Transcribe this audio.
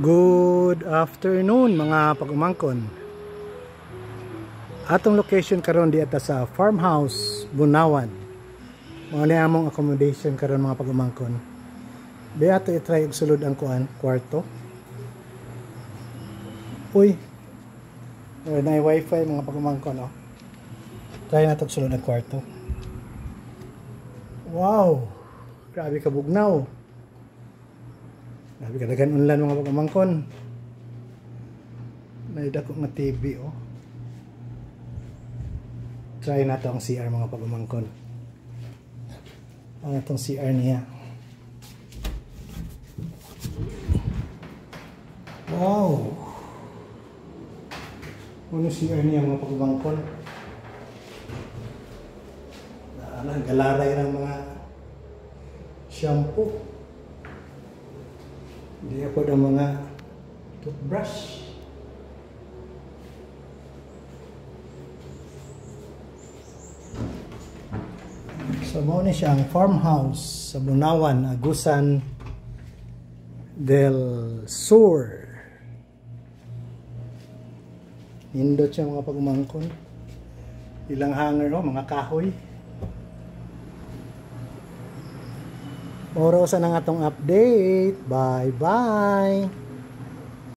Good afternoon mga pag-umangkon. Atong location karon di ata sa farmhouse Bunawan. Mao ni among accommodation karon mga pag-umangkon. Di ato i-try og sulod ang kwarto. Uy. Na wifi mga pag-umangkon, oh. Try nato og sulod ang kwarto. Wow. Grabe ka bugnaw. Grabe kadagan unlan mga pag-umangkon. Naida ko nga TV, oh. Try na to ang CR mga pag-umangkon. Ano itong CR niya? Wow! Ano CR niya mga pag-umangkon? Galaray ng mga shampoo. Hindi ako ng mga toothbrush. So, mao ni siya ang farmhouse sa Bunawan, Agusan del Sur. Nindot siya mga pag-umangkon. Ilang hanger, oh, mga kahoy. Oro sa nang atong update. Bye-bye!